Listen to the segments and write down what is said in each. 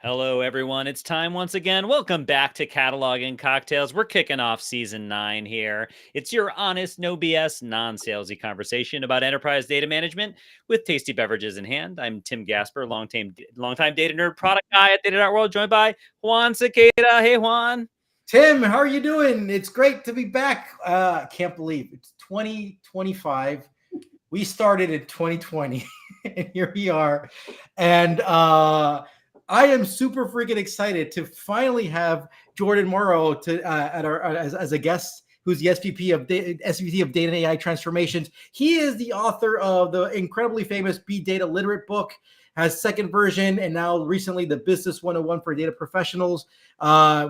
Hello, everyone. It's time once again. Welcome back to Cataloging Cocktails. We're kicking off season 9 here. It's your honest, no BS, non salesy conversation about enterprise data management with tasty beverages in hand. I'm Tim Gasper, longtime data nerd product guy at Data World, joined by Juan Cicada. Hey, Juan. Tim, how are you doing? It's great to be back. I can't believe it's 2025. We started in 2020, and here we are. And I am super freaking excited to finally have Jordan Morrow as a guest, who's the SVP of Data and AI Transformations. He is the author of the incredibly famous Be Data Literate book, has second version, and now recently the Business 101 for data professionals.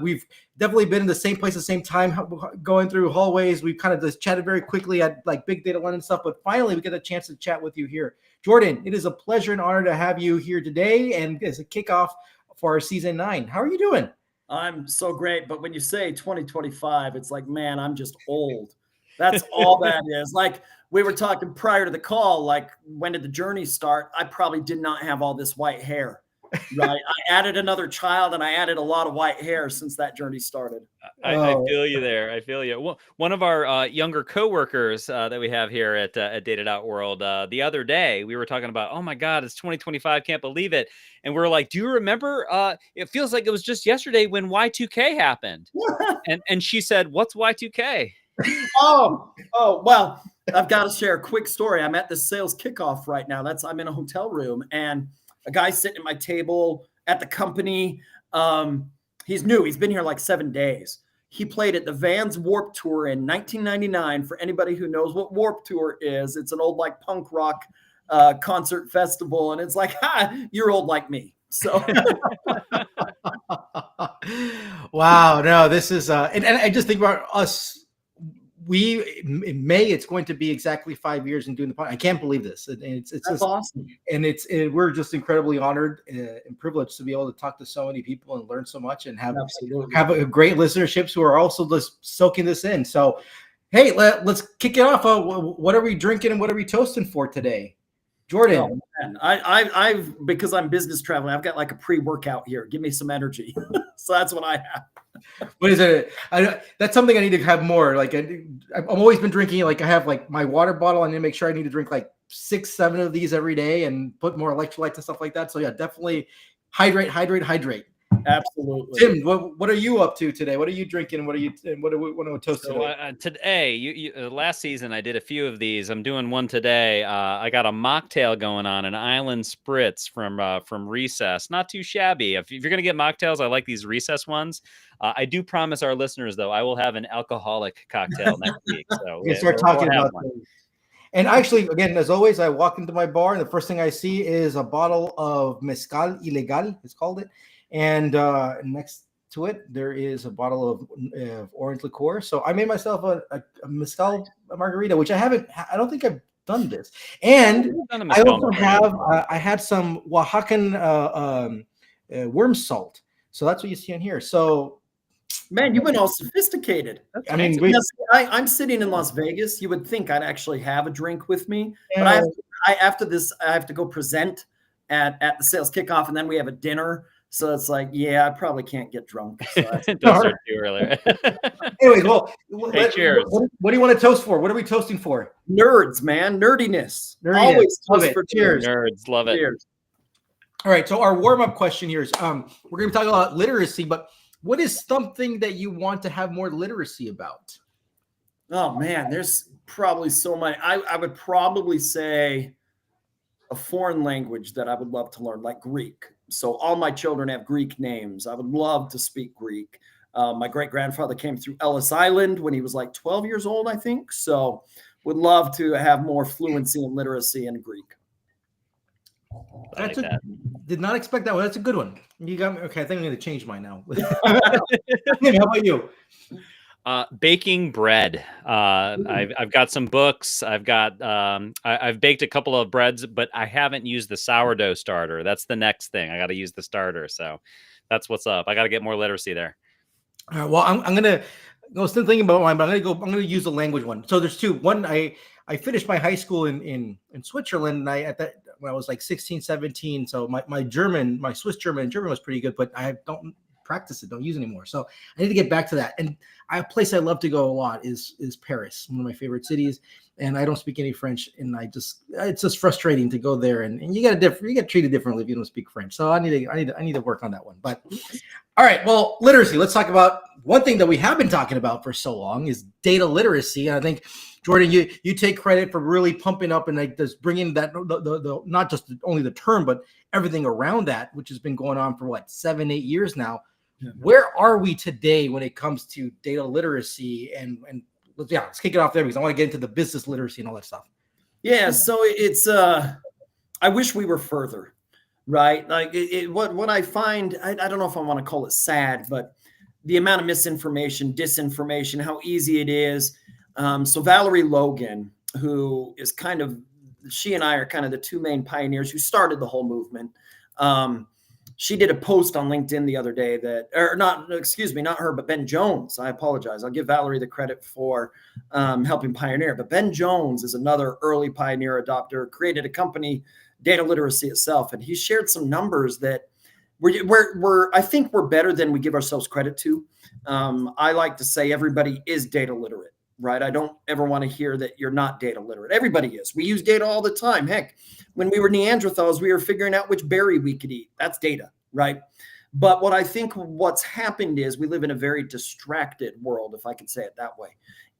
We've definitely been in the same place at the same time, going through hallways. We've kind of just chatted very quickly at like Big Data London stuff, but finally we get a chance to chat with you here. Jordan, it is a pleasure and honor to have you here today and as a kickoff for our season 9. How are you doing? I'm so great, but when you say 2025, it's like, man, I'm just old. That's all that is. Like we were talking prior to the call, like when did the journey start? I probably did not have all this white hair, right? I added another child and I added a lot of white hair since that journey started. I feel you there. I feel you. Well, one of our younger coworkers that we have here at Data.World, the other day, we were talking about, oh my God, it's 2025. Can't believe it. And we're like, do you remember? It feels like it was just yesterday when Y2K happened. and she said, what's Y2K? Well, I've got to share a quick story. I'm at the sales kickoff right now. I'm in a hotel room and a guy sitting at my table at the company. He's new. He's been here like 7 days. He played at the Vans Warped Tour in 1999. For anybody who knows what Warped Tour is, it's an old like punk rock concert festival. And it's like, you're old like me. So wow, no, this is and I just think about us. In May, it's going to be exactly 5 years in doing the podcast. I can't believe this. It's just awesome. And we're just incredibly honored and privileged to be able to talk to so many people and learn so much and have a great listenerships who are also just soaking this in. So, hey, let's kick it off. What are we drinking and what are we toasting for today? Jordan. Oh, I've because I'm business traveling, I've got like a pre-workout here. Give me some energy. So that's what I have. What is it? That's something I need to have more. Like I've always been drinking. Like I have like my water bottle. I need to make sure I need to drink like 6-7 of these every day and put more electrolytes and stuff like that. So yeah, definitely hydrate. Absolutely. Tim, what are you up to today? What are you drinking? What do we want to toast today? Today, last season I did a few of these. I'm doing one today. I got a mocktail going on, an Island Spritz from Recess. Not too shabby. If you're gonna get mocktails, I like these Recess ones. I do promise our listeners, though, I will have an alcoholic cocktail next week. So we can start talking about things. And actually, again, as always, I walk into my bar and the first thing I see is a bottle of Mezcal Ilegal, it's called it. And next to it, there is a bottle of orange liqueur. So I made myself a mezcal margarita, which I don't think I've done this. And I also have, I had some Oaxacan worm salt. So that's what you see in here. So, man, you've been all sophisticated. I mean, I'm sitting in Las Vegas. You would think I'd actually have a drink with me. But after this, I have to go present at the sales kickoff, and then we have a dinner. So it's like, yeah, I probably can't get drunk. So don't start too early. Anyway, well, hey, cheers. What do you want to toast for? What are we toasting for? Nerds, man. Nerdiness. Always toast for cheers. Nerds, love it. Cheers. All right, so our warm-up question here is, we're going to talk about literacy, but what is something that you want to have more literacy about? Oh, man, there's probably so many. I would probably say a foreign language that I would love to learn, like Greek. So all my children have Greek names. I would love to speak Greek. My great-grandfather came through Ellis Island when he was like 12 years old, I think. So would love to have more fluency and literacy in Greek. Did not expect that one. That's a good one. You got me. Okay, I think I'm going to change mine now. How about you? Baking bread. I've got some books. I've baked a couple of breads, but I haven't used the sourdough starter. That's the next thing. I got to use the starter. So that's what's up. I got to get more literacy there. All right, well, I'm gonna. I was still thinking about mine, but I'm gonna use the language one. So there's two. One, I finished my high school in Switzerland, and when I was like 16, 17. So my German, my Swiss German was pretty good, but I don't practice it, don't use it anymore. So I need to get back to that. And a place I love to go a lot is Paris, one of my favorite cities. And I don't speak any French, and it's just frustrating to go there, and you get treated differently if you don't speak French. So I need to work on that one. But all right, well, literacy. Let's talk about one thing that we have been talking about for so long is data literacy. And I think, Jordan, you take credit for really pumping up and like just bringing that the not just only the term, but everything around that, which has been going on for what 7-8 years now. Yeah. Where are we today when it comes to data literacy and let's kick it off there because I want to get into the business literacy and all that stuff. Yeah, so it's I wish we were further, right? Like what I find, I don't know if I want to call it sad, but the amount of misinformation, disinformation, how easy it is. So Valerie Logan, who is she and I are kind of the two main pioneers who started the whole movement. She did a post on LinkedIn the other day not her, but Ben Jones. I apologize. I'll give Valerie the credit for helping pioneer. But Ben Jones is another early pioneer adopter, created a company, Data Literacy itself. And he shared some numbers that I think we're better than we give ourselves credit to. I like to say everybody is data literate, right? I don't ever want to hear that you're not data literate. Everybody is. We use data all the time. Heck, when we were Neanderthals, we were figuring out which berry we could eat. That's data, right? But what I think what's happened is we live in a very distracted world, if I could say it that way,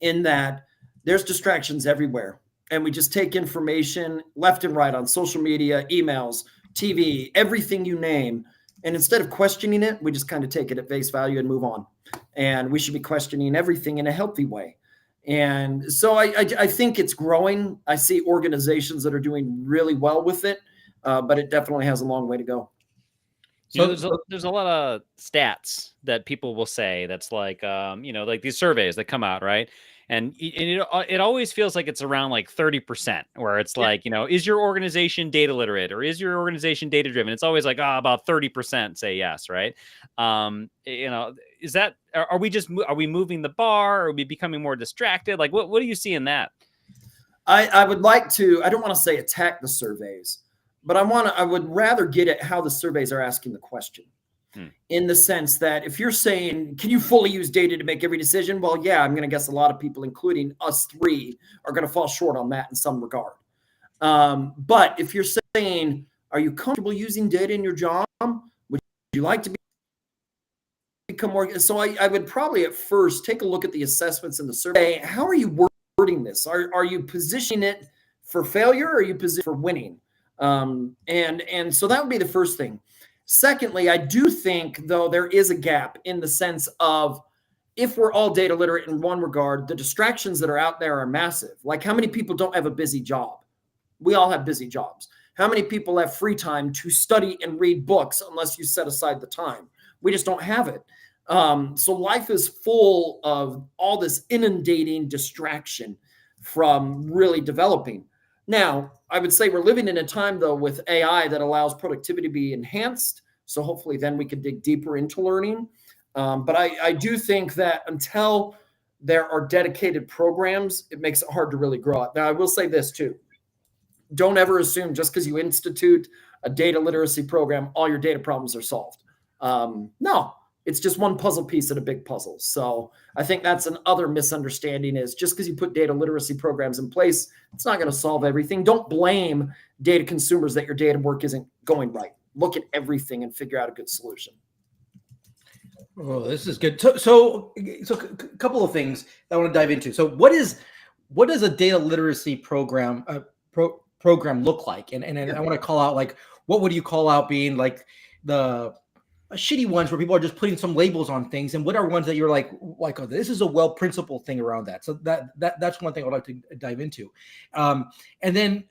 in that there's distractions everywhere. And we just take information left and right on social media, emails, TV, everything you name. And instead of questioning it, we just kind of take it at face value and move on. And we should be questioning everything in a healthy way. And so I think it's growing. I see organizations that are doing really well with it, but it definitely has a long way to go. So there's a lot of stats that people will say that's like, like these surveys that come out, right? And it always feels like it's around like 30%, where it's like, is your organization data literate or is your organization data driven? It's always like, about 30% say yes, right? Is that, are we moving the bar? Are we becoming more distracted? Like, what do you see in that? I would like to, I don't want to say attack the surveys, but I would rather get at how the surveys are asking the question. In the sense that if you're saying, can you fully use data to make every decision? Well, yeah, I'm going to guess a lot of people, including us three, are going to fall short on that in some regard. But if you're saying, are you comfortable using data in your job? Would you like to become more? So I would probably at first take a look at the assessments in the survey. How are you wording this? Are you positioning it for failure or are you positioning it for winning? And so that would be the first thing. Secondly, I do think, though, there is a gap in the sense of if we're all data literate in one regard, the distractions that are out there are massive. Like how many people don't have a busy job? We all have busy jobs. How many people have free time to study and read books unless you set aside the time? We just don't have it. So life is full of all this inundating distraction from really developing. Now, I would say we're living in a time, though, with AI that allows productivity to be enhanced. So hopefully then we can dig deeper into learning. But I do think that until there are dedicated programs, it makes it hard to really grow up. Now, I will say this, too. Don't ever assume just because you institute a data literacy program, all your data problems are solved. No. It's just one puzzle piece in a big puzzle. So I think that's another misunderstanding is just because you put data literacy programs in place, it's not going to solve everything. Don't blame data consumers that your data work isn't going right. Look at everything and figure out a good solution. Oh, this is good. So a couple of things I want to dive into. So what does a data literacy program program look like? And I want to call out, like, what would you call out being like the shitty ones where people are just putting some labels on things, and what are ones that you're like, oh, this is a well-principled thing around that. So that's one thing I'd like to dive into. And then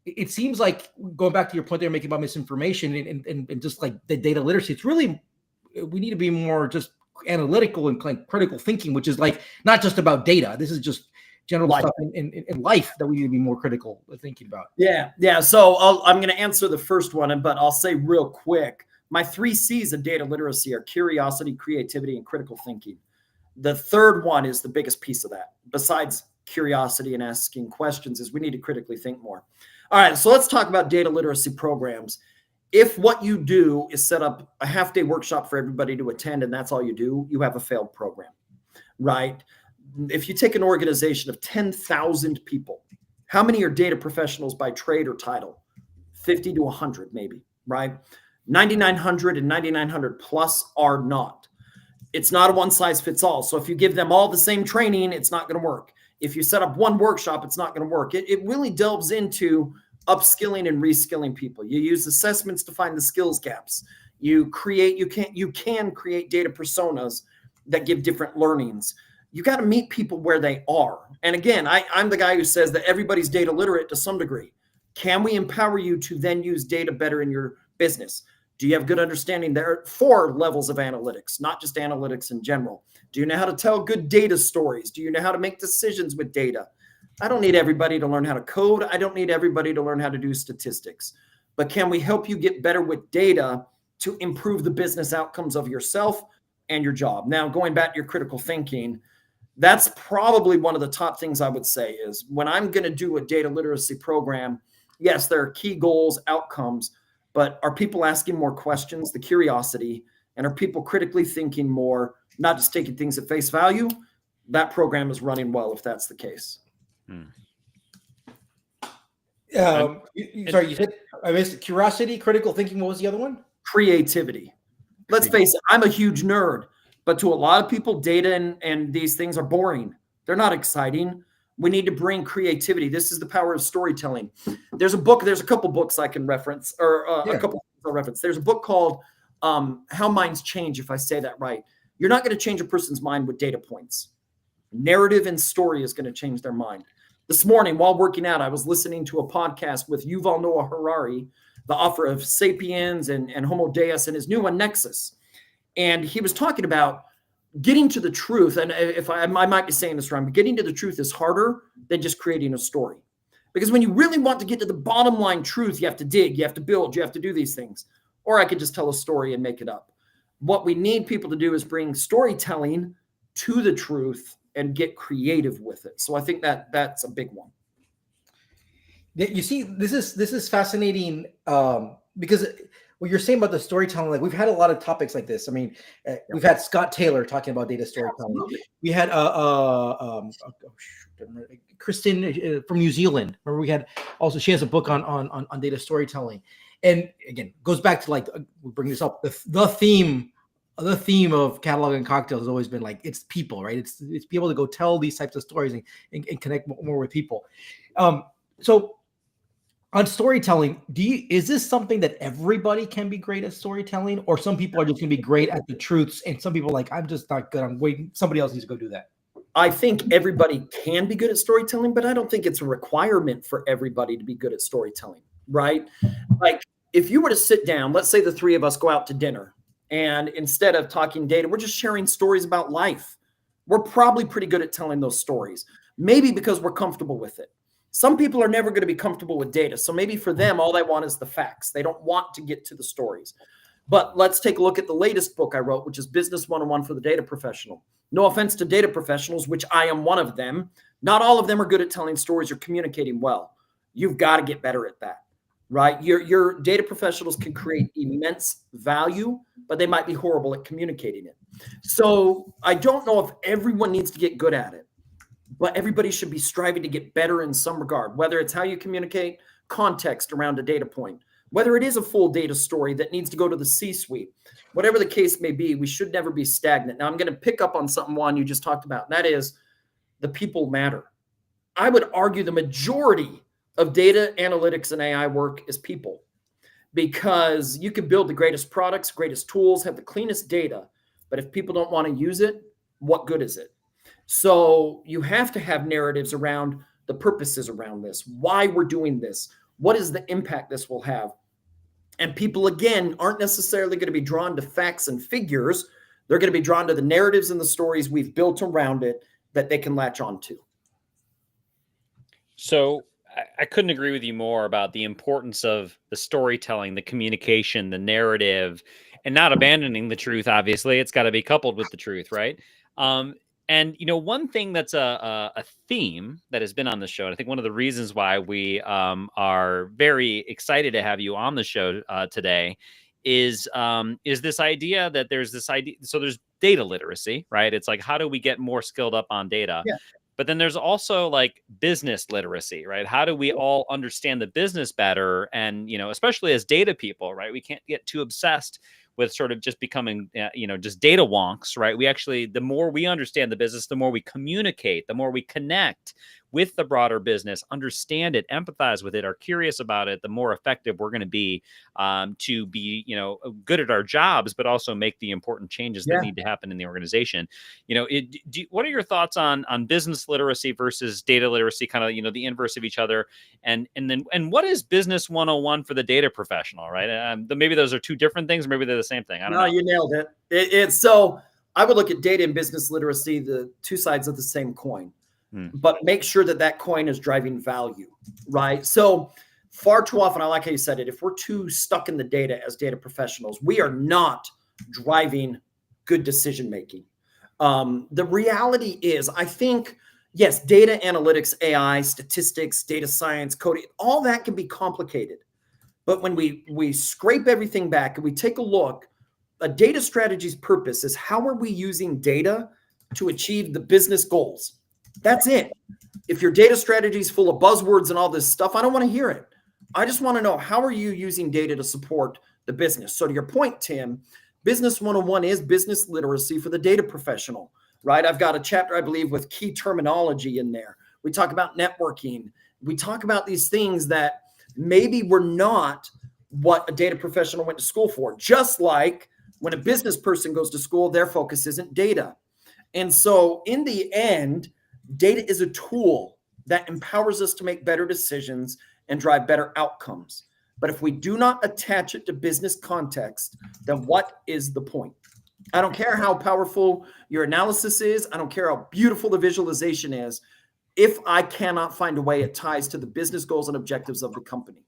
it seems like, going back to your point there, making about misinformation and just like the data literacy, it's really, we need to be more just analytical and like critical thinking, which is like not just about data. This is just general stuff in life that we need to be more critical thinking about. Yeah. So I'm going to answer the first one, but I'll say real quick, my 3 C's of data literacy are curiosity, creativity, and critical thinking. The third one is the biggest piece of that, besides curiosity and asking questions, is we need to critically think more. All right, so let's talk about data literacy programs. If what you do is set up a half-day workshop for everybody to attend and that's all you do, you have a failed program, right? If you take an organization of 10,000 people, how many are data professionals by trade or title? 50 to 100 maybe, right? 9,900 and 9,900 plus are not. It's not a one size fits all. So if you give them all the same training, it's not going to work. If you set up one workshop, it's not going to work. It really delves into upskilling and reskilling people. You use assessments to find the skills gaps. You can create data personas that give different learnings. You got to meet people where they are. And again, I'm the guy who says that everybody's data literate to some degree. Can we empower you to then use data better in your business? Do you have good understanding? There are 4 levels of analytics, not just analytics in general. Do you know how to tell good data stories? Do you know how to make decisions with data? I don't need everybody to learn how to code. I don't need everybody to learn how to do statistics. But can we help you get better with data to improve the business outcomes of yourself and your job? Now, going back to your critical thinking, that's probably one of the top things I would say is when I'm going to do a data literacy program, yes, there are key goals, outcomes, but are people asking more questions, the curiosity, and are people critically thinking more, not just taking things at face value? That program is running well if that's the case. Sorry, you said, I missed curiosity, critical thinking. What was the other one? Creativity. Let's face it, I'm a huge nerd, but to a lot of people, data and these things are boring. They're not exciting. We need to bring creativity. This is the power of storytelling. There's a couple books I can reference, or a couple I'll reference. There's a book called How Minds Change, if I say that right. You're not going to change a person's mind with data points. Narrative and story is going to change their mind. This morning, while working out, I was listening to a podcast with Yuval Noah Harari, the author of Sapiens and Homo Deus, and his new one, Nexus. And he was talking about getting to the truth. And if I might be saying this wrong, but getting to the truth is harder than just creating a story. Because when you really want to get to the bottom line truth, you have to dig, you have to build, you have to do these things. Or I could just tell a story and make it up. What we need people to do is bring storytelling to the truth and get creative with it. So I think that's a big one. You see, this is fascinating because what you're saying about the storytelling, like we've had a lot of topics like this. I mean, we've had Scott Taylor talking about data storytelling. Absolutely. We had Kristen from New Zealand. Remember, we had also, she has a book on data storytelling. And again, goes back to like, we bring this up, the theme of Catalog and Cocktails has always been like, it's people, right? It's be able to go tell these types of stories and connect more with people. So on storytelling, is this something that everybody can be great at storytelling, or some people are just going to be great at the truths and some people are like, I'm just not good, I'm waiting, somebody else needs to go do that? I think everybody can be good at storytelling, but I don't think it's a requirement for everybody to be good at storytelling, right? Like if you were to sit down, let's say the 3 of us go out to dinner, and instead of talking data, we're just sharing stories about life. We're probably pretty good at telling those stories, maybe because we're comfortable with it. Some people are never going to be comfortable with data. So maybe for them, all they want is the facts. They don't want to get to the stories. But let's take a look at the latest book I wrote, which is Business 101 for the Data Professional. No offense to data professionals, which I am one of them. Not all of them are good at telling stories or communicating well. You've got to get better at that, right? Your data professionals can create immense value, but they might be horrible at communicating it. So I don't know if everyone needs to get good at it, but everybody should be striving to get better in some regard, whether it's how you communicate, context around a data point, whether it is a full data story that needs to go to the C-suite, whatever the case may be, we should never be stagnant. Now, I'm going to pick up on something, Juan, you just talked about, and that is the people matter. I would argue the majority of data analytics and AI work is people, because you can build the greatest products, greatest tools, have the cleanest data, but if people don't want to use it, what good is it? So you have to have narratives around the purposes around this, why we're doing this, what is the impact this will have. And people, again, aren't necessarily going to be drawn to facts and figures. They're going to be drawn to the narratives and the stories we've built around it that they can latch on to. So I couldn't agree with you more about the importance of the storytelling, the communication, the narrative, and not abandoning the truth. Obviously, it's got to be coupled with the truth, right? And one thing that's a theme that has been on the show, and I think one of the reasons why we are very excited to have you on the show today is this idea that there's this idea. So there's data literacy, right? It's like, how do we get more skilled up on data? Yeah. But then there's also like business literacy, right? How do we all understand the business better? And, especially as data people, right? We can't get too obsessed with sort of just becoming, just data wonks, right? We actually, the more we understand the business, the more we communicate, the more we connect with the broader business, understand it, empathize with it, are curious about it, the more effective we're going to be good at our jobs, but also make the important changes that need to happen in the organization. What are your thoughts on business literacy versus data literacy, kind of, the inverse of each other? And what is business 101 for the data professional, right? Maybe those are two different things, or maybe they're the same thing. I don't know. You nailed it. It's so I would look at data and business literacy, the two sides of the same coin. But make sure that coin is driving value, right? So far too often, I like how you said it, if we're too stuck in the data as data professionals, we are not driving good decision-making. The reality is, I think, yes, data analytics, AI, statistics, data science, coding, all that can be complicated. But when we scrape everything back and we take a look, a data strategy's purpose is how are we using data to achieve the business goals? That's it. If your data strategy is full of buzzwords and all this stuff, I don't want to hear it. I just want to know, how are you using data to support the business? So to your point, Tim, Business 101 is business literacy for the data professional, right? I've got a chapter, I believe, with key terminology in there. We talk about networking. We talk about these things that maybe were not what a data professional went to school for. Just like when a business person goes to school, their focus isn't data. And so in the end, data is a tool that empowers us to make better decisions and drive better outcomes. But if we do not attach it to business context, then what is the point? I don't care how powerful your analysis is. I don't care how beautiful the visualization is. If I cannot find a way it ties to the business goals and objectives of the company.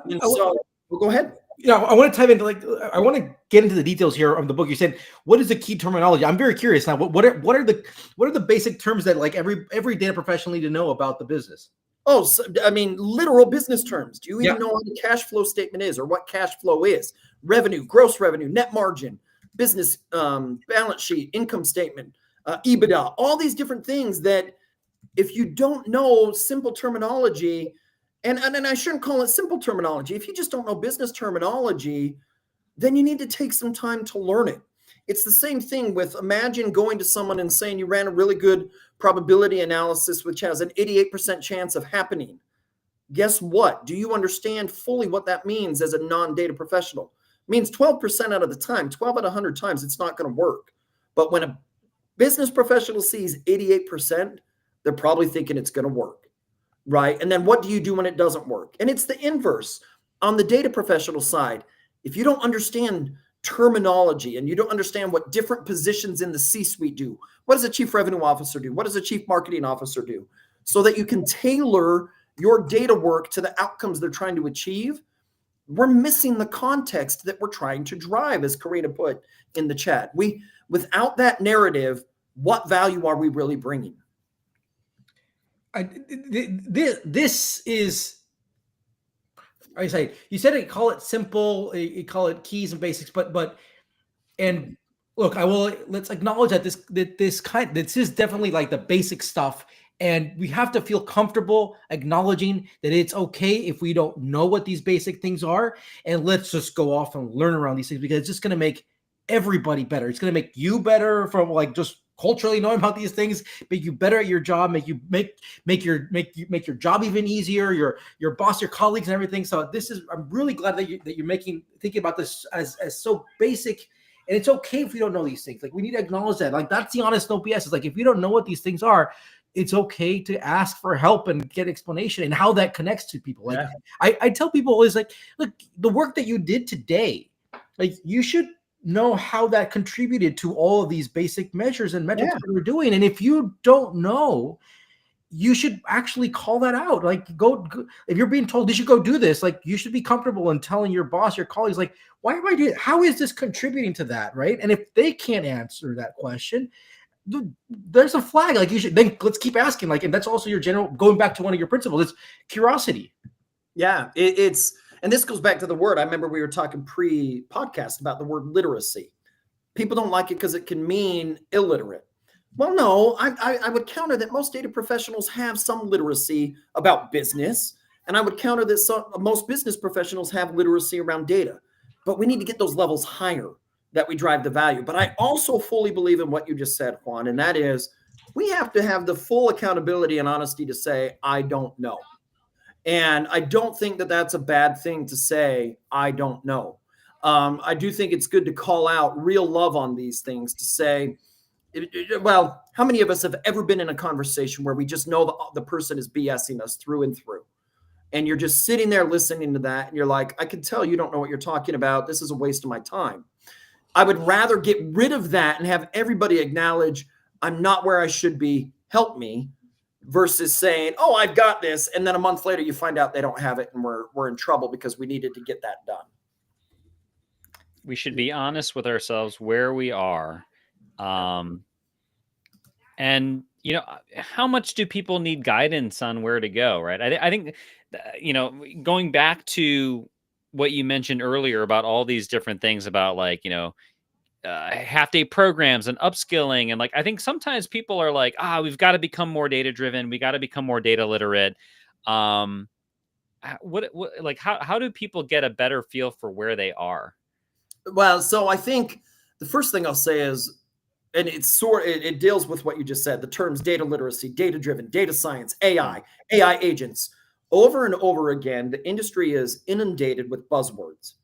Well, go ahead. I want to dive into I want to get into the details here of the book. You said, what is the key terminology? I'm very curious now. What are the basic terms that like every data professional need to know about the business? Oh, so, I mean, literal business terms. Do you even know what a cash flow statement is or what cash flow is? Revenue, gross revenue, net margin, business balance sheet, income statement, EBITDA, all these different things that if you don't know simple terminology, and I shouldn't call it simple terminology. If you just don't know business terminology, then you need to take some time to learn it. It's the same thing with, imagine going to someone and saying you ran a really good probability analysis, which has an 88% chance of happening. Guess what? Do you understand fully what that means as a non-data professional? It means 12% out of the time, 12 out of 100 times, it's not going to work. But when a business professional sees 88%, they're probably thinking it's going to work. Right. And then what do you do when it doesn't work? And it's the inverse on the data professional side. If you don't understand terminology and you don't understand what different positions in the C-suite do, what does a chief revenue officer do? What does a chief marketing officer do? So that you can tailor your data work to the outcomes they're trying to achieve. We're missing the context that we're trying to drive, as Karina put in the chat. Without that narrative, what value are we really bringing? This is, I say, you said it, call it simple, you call it keys and basics, but and look, let's acknowledge that this is definitely like the basic stuff, and we have to feel comfortable acknowledging that it's okay if we don't know what these basic things are, and let's just go off and learn around these things, because it's just going to make everybody better. It's going to make you better from like just culturally knowing about these things, make you better at your job, make your job even easier, your boss, your colleagues, and everything. So I'm really glad that you're thinking about this as so basic. And it's okay if we don't know these things. Like, we need to acknowledge that. Like, that's the honest no BS. It's like, if you don't know what these things are, it's okay to ask for help and get explanation and how that connects to people. Like, I tell people is like, look, the work that you did today, like, you should know how that contributed to all of these basic measures and metrics that we're doing. And if you don't know, you should actually call that out. Like, go if you're being told you should go do this, like, you should be comfortable in telling your boss, your colleagues, like, why am I doing it? How is this contributing to that? Right. And if they can't answer that question, there's a flag. Like, you should then let's keep asking. Like, and that's also your general, going back to one of your principles. It's curiosity. Yeah, it's and this goes back to the word. I remember we were talking pre-podcast about the word literacy. People don't like it because it can mean illiterate. Well, no, I would counter that most data professionals have some literacy about business, and I would counter that most business professionals have literacy around data. But we need to get those levels higher that we drive the value. But I also fully believe in what you just said, Juan, and that is we have to have the full accountability and honesty to say, I don't know. And I don't think that that's a bad thing to say, I don't know. I do think it's good to call out real love on these things, to say, well, how many of us have ever been in a conversation where we just know the person is BSing us through and through? And you're just sitting there listening to that. And you're like, I can tell you don't know what you're talking about. This is a waste of my time. I would rather get rid of that and have everybody acknowledge I'm not where I should be. Help me. Versus saying, oh, I've got this. And then a month later, you find out they don't have it and we're in trouble because we needed to get that done. We should be honest with ourselves where we are. And, you know, how much do people need guidance on where to go, right? I think, you know, going back to what you mentioned earlier about all these different things about, like, you know, half-day programs and upskilling. And, like, I think sometimes people are like, we've got to become more data-driven. We got to become more data literate. Like, how do people get a better feel for where they are? Well, so I think the first thing I'll say is, and it deals with what you just said, the terms data literacy, data-driven, data science, AI agents. Over and over again, the industry is inundated with buzzwords,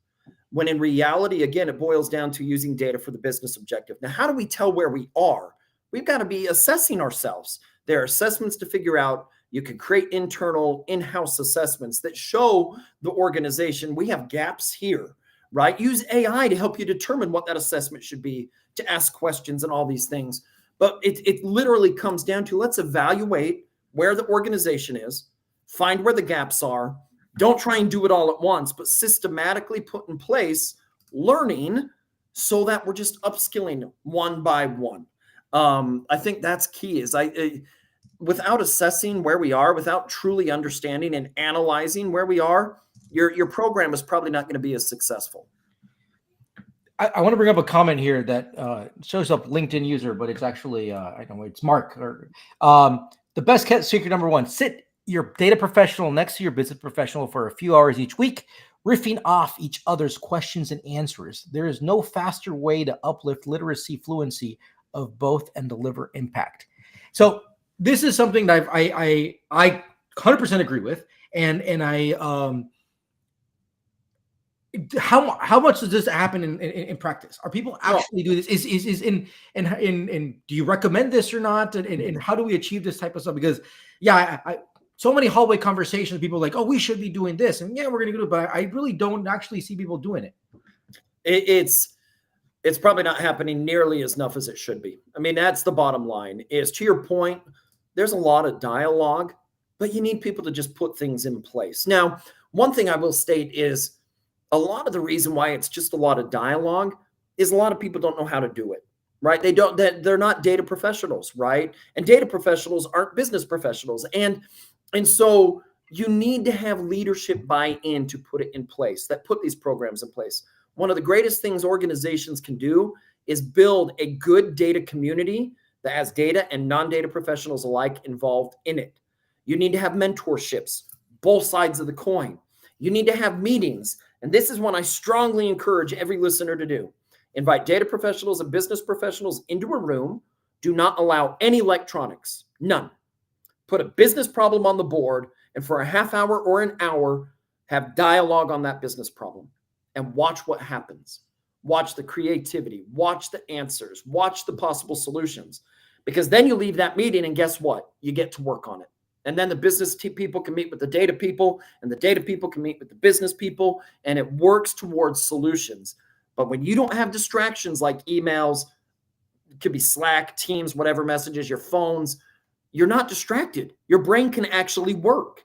when in reality, again, it boils down to using data for the business objective. Now, how do we tell where we are? We've got to be assessing ourselves. There are assessments to figure out. You can create internal in-house assessments that show the organization we have gaps here, right? Use AI to help you determine what that assessment should be, to ask questions and all these things. But it literally comes down to, let's evaluate where the organization is, find where the gaps are. Don't try and do it all at once, but systematically put in place learning so that we're just upskilling one by one. I think that's key. Without assessing where we are, without truly understanding and analyzing where we are, your program is probably not going to be as successful. I want to bring up a comment here that shows up LinkedIn user, but it's actually, I know it's Mark. The best kept secret number one: sit your data professional next to your business professional for a few hours each week, riffing off each other's questions and answers. There is no faster way to uplift literacy fluency of both and deliver impact. So this is something that I 100% agree with, and I how much does this happen in practice? Are people actually do this? Is in do you recommend this or not? And how do we achieve this type of stuff? Because I so many hallway conversations, people are like, oh, we should be doing this, and we're going to do it, but I really don't actually see people doing it. It's probably not happening nearly as enough as it should be. I mean, that's the bottom line. Is, to your point, there's a lot of dialogue, but you need people to just put things in place. Now, one thing I will state is, a lot of the reason why it's just a lot of dialogue is a lot of people don't know how to do it, right? They're not data professionals, right? And data professionals aren't business professionals. And so you need to have leadership buy-in to put it in place, that put these programs in place. One of the greatest things organizations can do is build a good data community that has data and non-data professionals alike involved in it. You need to have mentorships, both sides of the coin. You need to have meetings. And this is one I strongly encourage every listener to do. Invite data professionals and business professionals into a room. Do not allow any electronics, none. Put a business problem on the board, and for a half hour or an hour, have dialogue on that business problem and watch what happens. Watch the creativity, watch the answers, watch the possible solutions, because then you leave that meeting and guess what? You get to work on it. And then the business people can meet with the data people, and the data people can meet with the business people, and it works towards solutions. But when you don't have distractions like emails, it could be Slack, Teams, whatever messages, your phones, you're not distracted. Your brain can actually work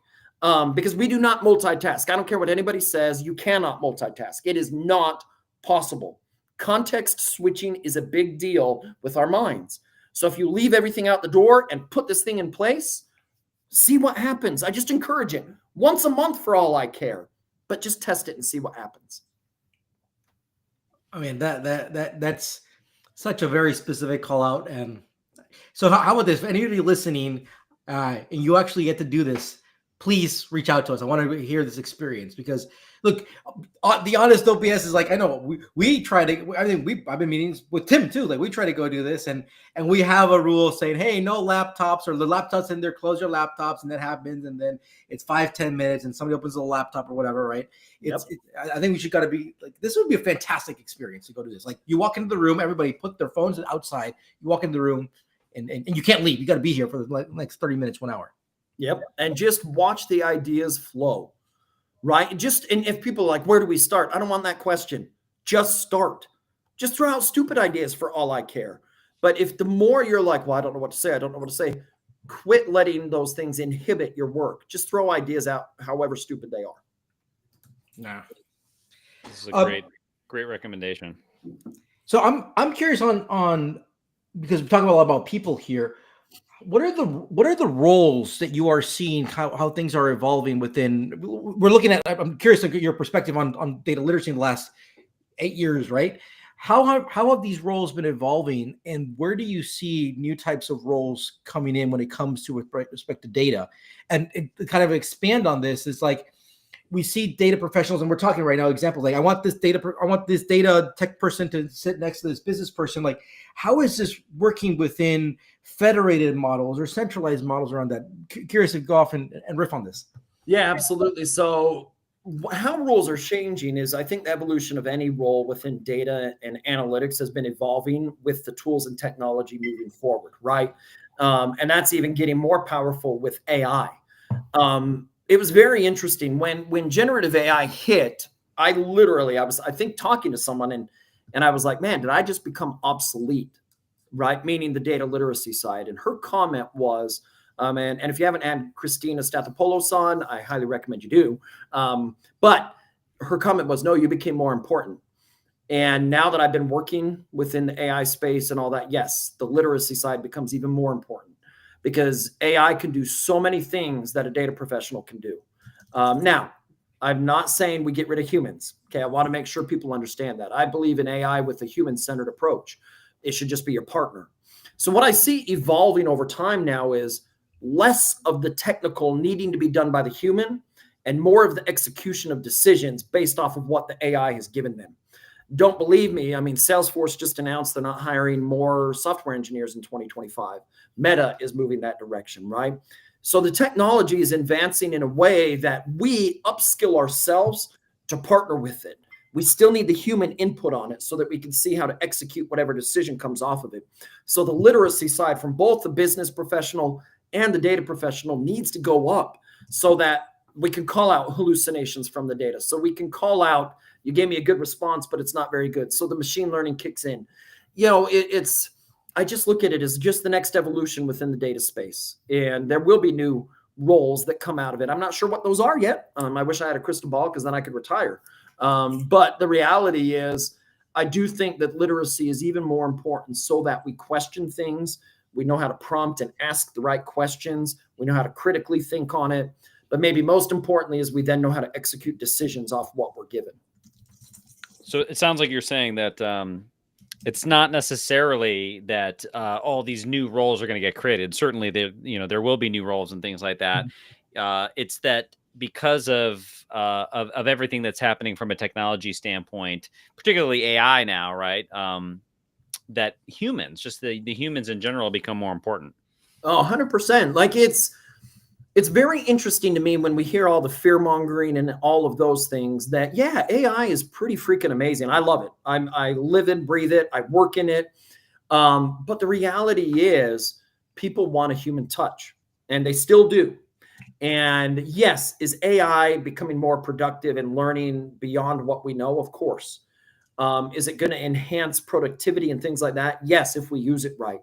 because we do not multitask. I don't care what anybody says. You cannot multitask. It is not possible. Context switching is a big deal with our minds. So if you leave everything out the door and put this thing in place, see what happens. I just encourage it once a month for all I care, but just test it and see what happens. I mean, that's such a very specific call out. And so how about this? If anybody listening, and you actually get to do this, please reach out to us. I want to hear this experience because look, the honest no BS is like, I know we try to, I mean, I've been meetings with Tim too. Like we try to go do this and we have a rule saying, hey, no laptops, or the laptops in there, close your laptops. And that happens. And then it's 5-10 minutes and somebody opens a laptop or whatever. Right. I think we should gotta be like, this would be a fantastic experience to go do this. Like you walk into the room, everybody put their phones outside, you walk into the room and you can't leave. You got to be here for the next 30 minutes, 1 hour. Yep. And just watch the ideas flow. Right. And if people are like, where do we start? I don't want that question. Just start. Just throw out stupid ideas for all I care. But if the more you're like, well, I don't know what to say, quit letting those things inhibit your work. Just throw ideas out, however stupid they are. Nah. This is a great recommendation. So I'm curious on because we're talking a lot about people here. What are the roles that you are seeing, how things are evolving within? We're looking at, I'm curious to get your perspective on data literacy in the last 8 years, right? How have these roles been evolving, and where do you see new types of roles coming in when it comes to with respect to data? And to kind of expand on this is like, we see data professionals, and we're talking right now examples like I want this data tech person to sit next to this business person. Like, how is this working within federated models or centralized models around that? Curious to go off and riff on this. Yeah, absolutely. So how roles are changing is, I think the evolution of any role within data and analytics has been evolving with the tools and technology moving forward, right? And that's even getting more powerful with AI. It was very interesting when generative AI hit. I was talking to someone and I was like, man, did I just become obsolete? Right? Meaning the data literacy side. And her comment was, and if you haven't had Christina Stathopoulos on, I highly recommend you do. But her comment was, no, you became more important. And now that I've been working within the AI space and all that, yes, the literacy side becomes even more important because AI can do so many things that a data professional can do. Now, I'm not saying we get rid of humans. Okay, I want to make sure people understand that. I believe in AI with a human-centered approach. It should just be your partner. So what I see evolving over time now is less of the technical needing to be done by the human and more of the execution of decisions based off of what the AI has given them. Don't believe me. I mean, Salesforce just announced they're not hiring more software engineers in 2025. Meta is moving that direction, right? So the technology is advancing in a way that we upskill ourselves to partner with it. We still need the human input on it so that we can see how to execute whatever decision comes off of it. So the literacy side from both the business professional and the data professional needs to go up so that we can call out hallucinations from the data. So we can call out, you gave me a good response, but it's not very good. So the machine learning kicks in. You know, I just look at it as just the next evolution within the data space. And there will be new roles that come out of it. I'm not sure what those are yet. I wish I had a crystal ball because then I could retire. But the reality is, I do think that literacy is even more important so that we question things. We know how to prompt and ask the right questions. We know how to critically think on it. But maybe most importantly is we then know how to execute decisions off what we're given. So it sounds like you're saying that it's not necessarily that all these new roles are going to get created. Certainly, there will be new roles and things like that. It's that because of everything that's happening from a technology standpoint, particularly AI now, right? That humans, just the humans in general, become more important. Oh, 100%. Like it's very interesting to me when we hear all the fear mongering and all of those things that, yeah, AI is pretty freaking amazing. I love it. I live and breathe it. I work in it. But the reality is people want a human touch, and they still do. And yes, is AI becoming more productive and learning beyond what we know? Of course. Is it going to enhance productivity and things like that? Yes, if we use it right.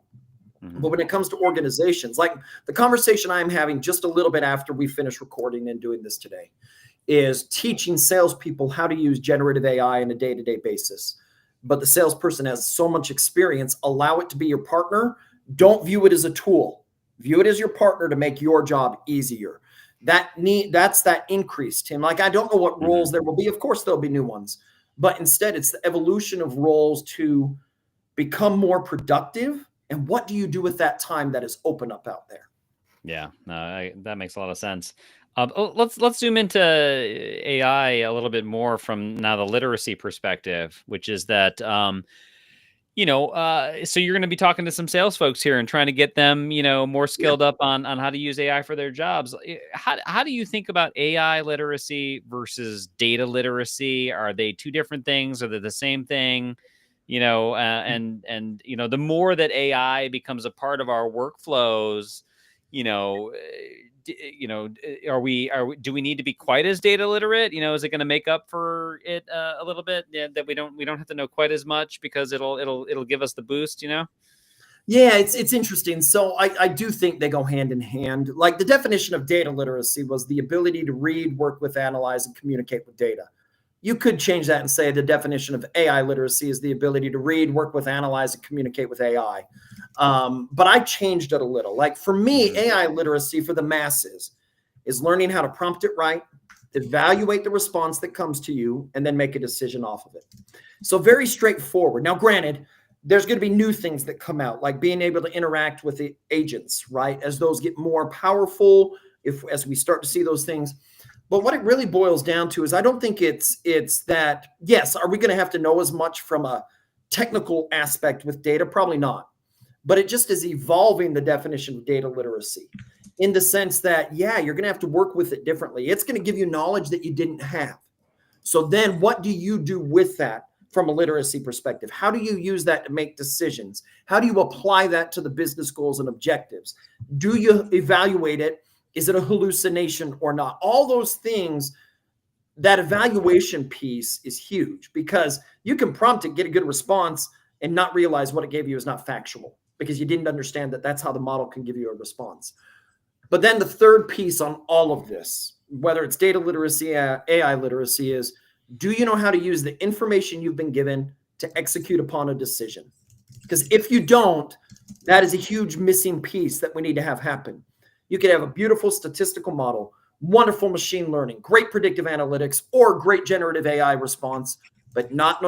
Mm-hmm. But when it comes to organizations, like the conversation I'm having just a little bit after we finish recording and doing this today, is teaching salespeople how to use generative AI on a day-to-day basis. But the salesperson has so much experience, allow it to be your partner. Don't view it as a tool. View it as your partner to make your job easier. That's that increase, Tim. Like, I don't know what roles there will be. Of course, there'll be new ones, but instead it's the evolution of roles to become more productive. And what do you do with that time that is open up out there? Yeah, no, that makes a lot of sense. Let's zoom into AI a little bit more from now the literacy perspective, which is that so you're going to be talking to some sales folks here and trying to get them, more skilled up on how to use AI for their jobs. How do you think about AI literacy versus data literacy? Are they two different things? Are they the same thing? The more that AI becomes a part of our workflows, you know, do we need to be quite as data literate? Is it going to make up for it a little bit? Yeah, that we don't have to know quite as much because it'll give us the boost. Yeah, it's interesting. So I do think they go hand in hand. Like, the definition of data literacy was the ability to read, work with, analyze, and communicate with data. You could change that and say the definition of AI literacy is the ability to read, work with, analyze, and communicate with AI. But I changed it a little. Like, for me, AI literacy for the masses is learning how to prompt it right, evaluate the response that comes to you, and then make a decision off of it. So very straightforward. Now, granted, there's going to be new things that come out, like being able to interact with the agents, right? As those get more powerful, as we start to see those things. But what it really boils down to is, I don't think it's that, yes, are we going to have to know as much from a technical aspect with data? Probably not. But it just is evolving the definition of data literacy in the sense that, yeah, you're going to have to work with it differently. It's going to give you knowledge that you didn't have. So then what do you do with that from a literacy perspective? How do you use that to make decisions? How do you apply that to the business goals and objectives? Do you evaluate it? Is it a hallucination or not? All those things, that evaluation piece is huge, because you can prompt it, get a good response, and not realize what it gave you is not factual because you didn't understand that that's how the model can give you a response. But then the third piece on all of this, whether it's data literacy, AI literacy, is, do you know how to use the information you've been given to execute upon a decision? Because if you don't, that is a huge missing piece that we need to have happen. You could have a beautiful statistical model, wonderful machine learning, great predictive analytics, or great generative AI response, but not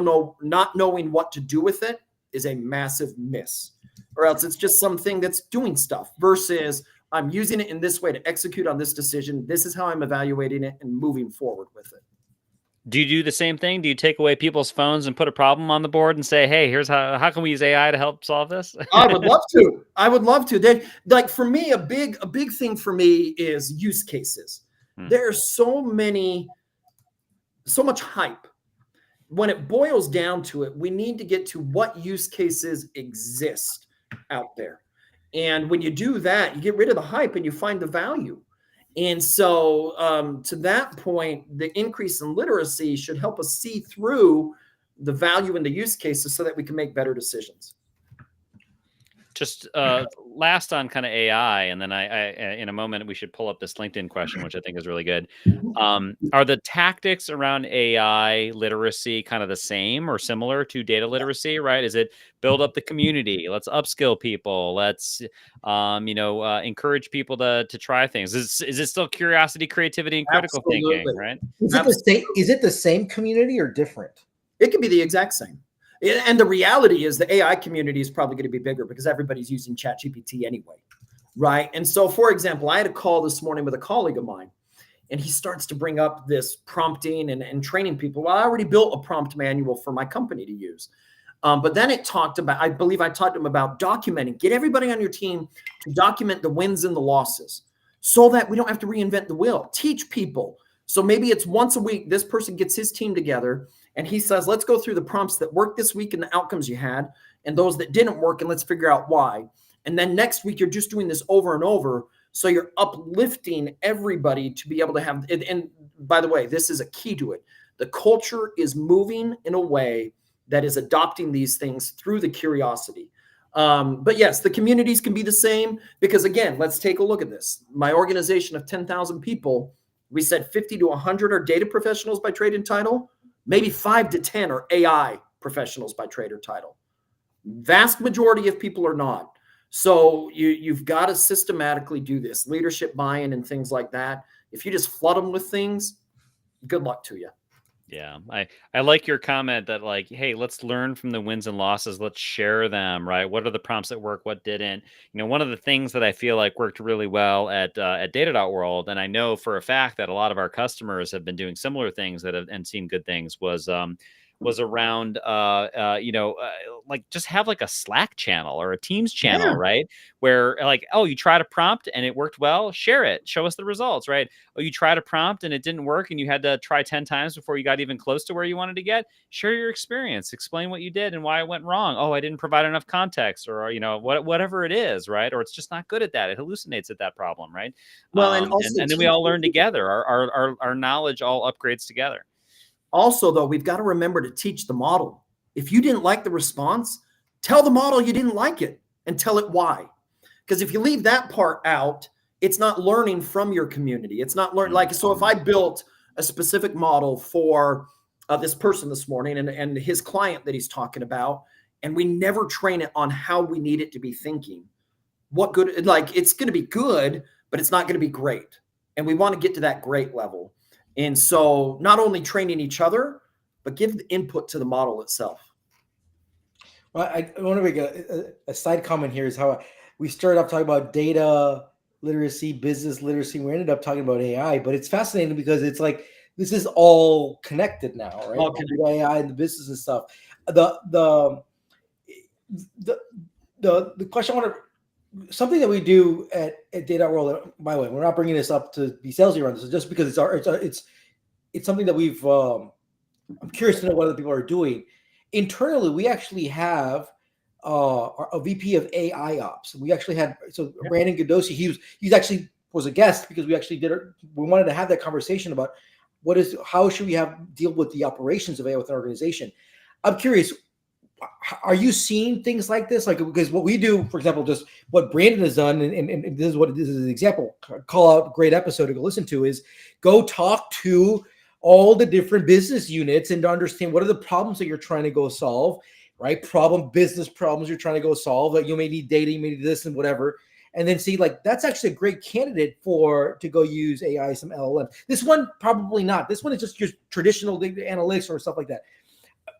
knowing what to do with it is a massive miss. Or else it's just something that's doing stuff versus, I'm using it in this way to execute on this decision. This is how I'm evaluating it and moving forward with it. Do you do the same thing? Do you take away people's phones and put a problem on the board and say, hey, here's how can we use AI to help solve this? I would love to. I would love to. Then, like, for me, a big thing for me is use cases. There's so much hype. When it boils down to it, we need to get to what use cases exist out there. And when you do that, you get rid of the hype and you find the value. And so to that point, the increase in literacy should help us see through the value in the use cases so that we can make better decisions. Just last on kind of AI, and then I in a moment we should pull up this LinkedIn question, which I think is really good. Are the tactics around AI literacy kind of the same or similar to data literacy? Right? Is it build up the community? Let's upskill people. Let's encourage people to try things. Is it still curiosity, creativity, and critical thinking? Right? Is it the same community or different? It can be the exact same. And the reality is the AI community is probably going to be bigger because everybody's using ChatGPT anyway, right? And so, for example, I had a call this morning with a colleague of mine, and he starts to bring up this prompting and training people. Well, I already built a prompt manual for my company to use. But then it talked about, I believe I talked to him about documenting. Get everybody on your team to document the wins and the losses so that we don't have to reinvent the wheel. Teach people. So maybe it's once a week, this person gets his team together and he says, let's go through the prompts that worked this week and the outcomes you had and those that didn't work, and let's figure out why. And then next week, you're just doing this over and over. So you're uplifting everybody to be able to have, and by the way, this is a key to it. The culture is moving in a way that is adopting these things through the curiosity. But yes, the communities can be the same because, again, let's take a look at this. My organization of 10,000 people, we said 50 to 100 are data professionals by trade and title. Maybe 5 to 10 are AI professionals by trade or title. Vast majority of people are not. So you've got to systematically do this, leadership buy-in and things like that. If you just flood them with things, good luck to you. Yeah, I like your comment that like, hey, let's learn from the wins and losses. Let's share them, right? What are the prompts that work? What didn't? One of the things that I feel like worked really well at Data.World, and I know for a fact that a lot of our customers have been doing similar things that have and seen good things was around like just have like a Slack channel or a Teams channel, Yeah. right? Where like, oh, you tried a prompt and it worked well, share it, show us the results, right? Oh, you tried a prompt and it didn't work and you had to try 10 times before you got even close to where you wanted to get. Share your experience, explain what you did and why it went wrong. Oh, I didn't provide enough context, or whatever it is, right? Or it's just not good at that. It hallucinates at that problem, right? Well, and also And then we all learn together. Our knowledge all upgrades together. Also, though, we've got to remember to teach the model. If you didn't like the response, tell the model you didn't like it and tell it why. Because if you leave that part out, it's not learning from your community. It's not learning. Like, so if I built a specific model for this person this morning and his client that he's talking about, and we never train it on how we need it to be thinking, what good, like it's going to be good, but it's not going to be great. And we want to get to that great level. And so not only training each other, but give the input to the model itself. Well, I want to make a side comment here is how we started off talking about data literacy, business literacy. We ended up talking about AI, but it's fascinating because it's like, this is all connected now, right? All connected. The AI and the business and stuff. The question I want to, something that we do at Data World, by the way, we're not bringing this up to be salesy around this, just because it's something that we've, I'm curious to know what other people are doing. Internally, we actually have a VP of AI ops. We actually had, so Brandon Godosi, he's actually was a guest because we actually we wanted to have that conversation about how should we deal with the operations of AI with an organization. I'm curious, are you seeing things like this? Like, because what we do, for example, just what Brandon has done, and this is an example, call out great episode to go listen to, is go talk to all the different business units and to understand what are the problems that you're trying to go solve, right? Business problems you're trying to go solve. Like you may need data, you may need this and whatever. And then see, like, that's actually a great candidate to go use AI, some LLM. This one, probably not. This one is just your traditional data analytics or stuff like that.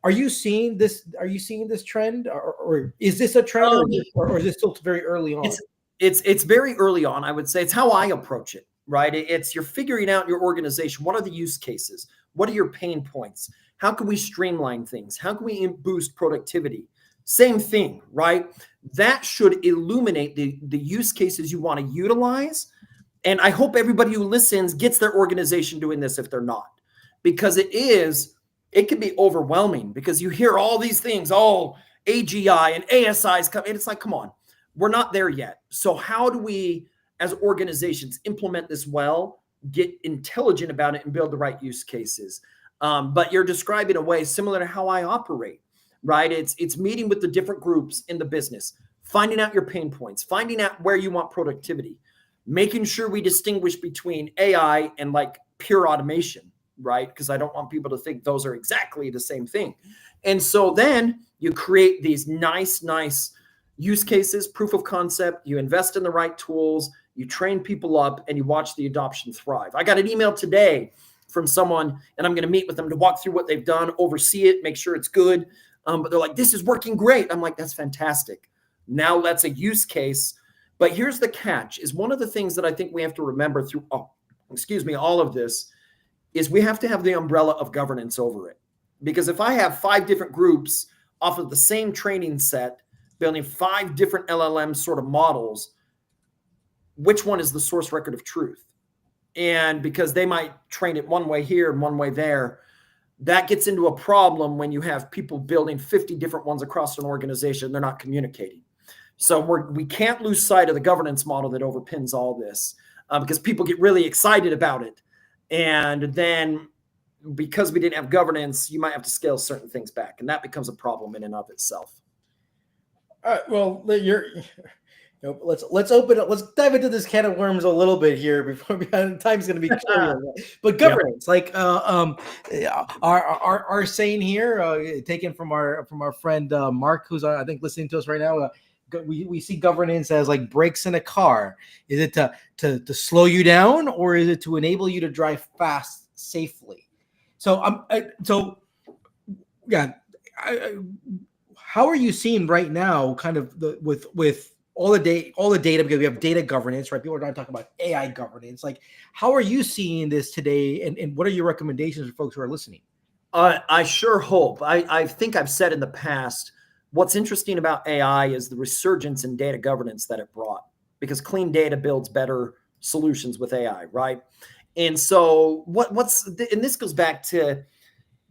Are you seeing this? Are you seeing this trend, or is this a trend, or is it still very early on? It's very early on. I would say it's how I approach it, right? It's you're figuring out your organization. What are the use cases? What are your pain points? How can we streamline things? How can we boost productivity? Same thing, right? That should illuminate the use cases you want to utilize. And I hope everybody who listens gets their organization doing this if they're not, because it can be overwhelming because you hear all these things, AGI and ASIs come, and it's like, come on, we're not there yet. So how do we, as organizations, implement this well, get intelligent about it, and build the right use cases? But you're describing a way similar to how I operate, right? It's meeting with the different groups in the business, finding out your pain points, finding out where you want productivity, making sure we distinguish between AI and like pure automation, right? Because I don't want people to think those are exactly the same thing. And so then you create these nice use cases, proof of concept, you invest in the right tools, you train people up, and you watch the adoption thrive. I got an email today from someone, and I'm going to meet with them to walk through what they've done, oversee it, make sure it's good. But they're like, this is working great. I'm like, that's fantastic. Now that's a use case. But here's the catch, is one of the things that I think we have to remember through, all of this, is we have to have the umbrella of governance over it. Because if I have 5 different groups off of the same training set, building 5 different LLM sort of models, which one is the source record of truth? And because they might train it one way here and one way there, that gets into a problem when you have people building 50 different ones across an organization. They're not communicating. So we can't lose sight of the governance model that overpins all this, because people get really excited about it. And then because we didn't have governance, you might have to scale certain things back. And that becomes a problem in and of itself. All right, well, let's open up. Let's dive into this can of worms a little bit here before time's going to be clear. But governance, like our saying here, taken from our friend Mark, who's I think listening to us right now. we see governance as like brakes in a car. Is it to slow you down, or is it to enable you to drive fast safely? So yeah, how are you seeing right now, kind of with all the data, because we have data governance, right? People are not talking about AI governance. Like, how are you seeing this today, and what are your recommendations for folks who are listening? I sure hope. I think I've said in the past, what's interesting about AI is the resurgence in data governance that it brought, because clean data builds better solutions with AI, right? And so and this goes back to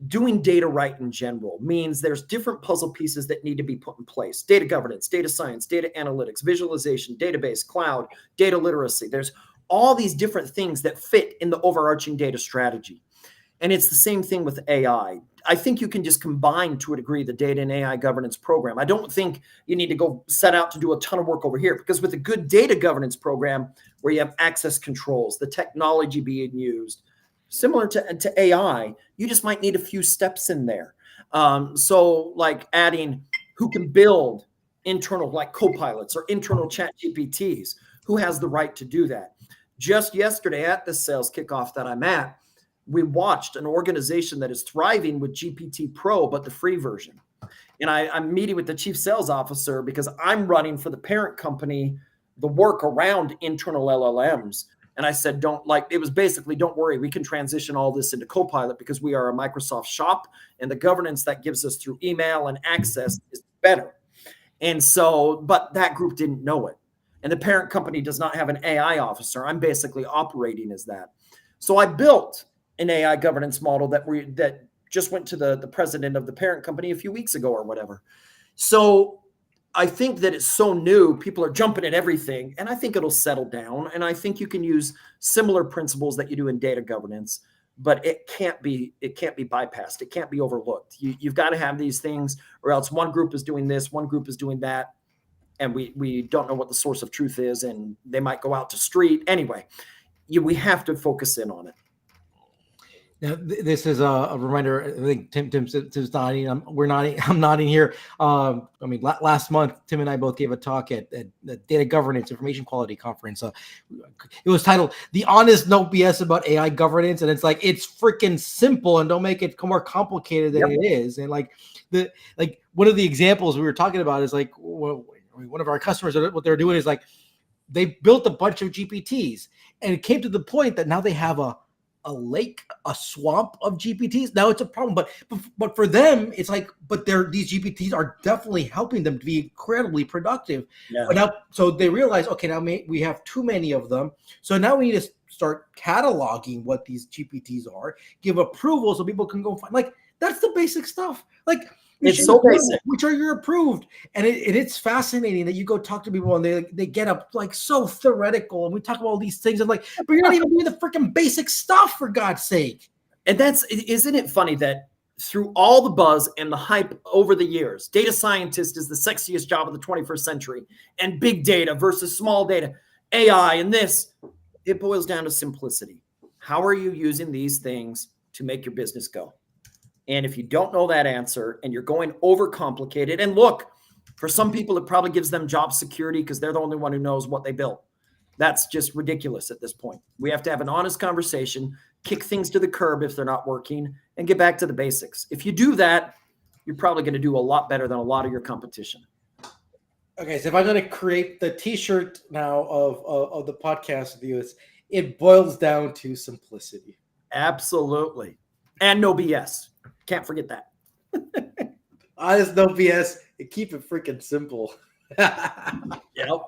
doing data right in general, means there's different puzzle pieces that need to be put in place. Data governance, data science, data analytics, visualization, database, cloud, data literacy. There's all these different things that fit in the overarching data strategy. And it's the same thing with AI. I think you can just combine, to a degree, the data and AI governance program. I don't think you need to go set out to do a ton of work over here, because with a good data governance program where you have access controls, the technology being used, similar to AI, you just might need a few steps in there. So like adding who can build internal, like copilots or internal chat GPTs, who has the right to do that. Just yesterday at the sales kickoff that I'm at, we watched an organization that is thriving with GPT Pro, but the free version. And I'm meeting with the chief sales officer because I'm running for the parent company the work around internal LLMs. And I said, it was basically, don't worry, we can transition all this into Copilot because we are a Microsoft shop, and the governance that gives us through email and access is better. And so, but that group didn't know it. And the parent company does not have an AI officer. I'm basically operating as that. So I built an AI governance model that just went to the president of the parent company a few weeks ago or whatever. So I think that it's so new, people are jumping at everything, and I think it'll settle down. And I think you can use similar principles that you do in data governance, but it can't be bypassed. It can't be overlooked. You've got to have these things, or else one group is doing this, one group is doing that, and we don't know what the source of truth is, and they might go out to street. Anyway, we have to focus in on it. Now, this is a reminder. I think Tim's nodding. I'm nodding here. Last month, Tim and I both gave a talk at the Data Governance Information Quality Conference. It was titled "The Honest No BS About AI Governance," and it's like, it's freaking simple, and don't make it more complicated than it is. And one of the examples we were talking about is like, one of our customers, what they're doing is like, they built a bunch of GPTs, and it came to the point that now they have a swamp of GPTs. Now it's a problem, but for them, it's like, but these GPTs are definitely helping them to be incredibly productive. Yeah. But now, so they realize, okay, now we have too many of them. So now we need to start cataloging what these GPTs are, give approval so people can go find, like, that's the basic stuff. Like, it's so basic. Which are your approved? And it's fascinating that you go talk to people and they get up like so theoretical, and we talk about all these things and like, but you're not even doing the freaking basic stuff, for God's sake. And isn't it funny that through all the buzz and the hype over the years, data scientist is the sexiest job of the 21st century, and big data versus small data, AI and this, it boils down to simplicity. How are you using these things to make your business go? And if you don't know that answer and you're going overcomplicated, and look, for some people, it probably gives them job security because they're the only one who knows what they built. That's just ridiculous at this point. We have to have an honest conversation, kick things to the curb if they're not working, and get back to the basics. If you do that, you're probably going to do a lot better than a lot of your competition. Okay, so if I'm going to create the T-shirt now of the podcast with you, it boils down to simplicity. Absolutely. And no BS. Can't forget that. Honest, no BS. Keep it freaking simple. Yep.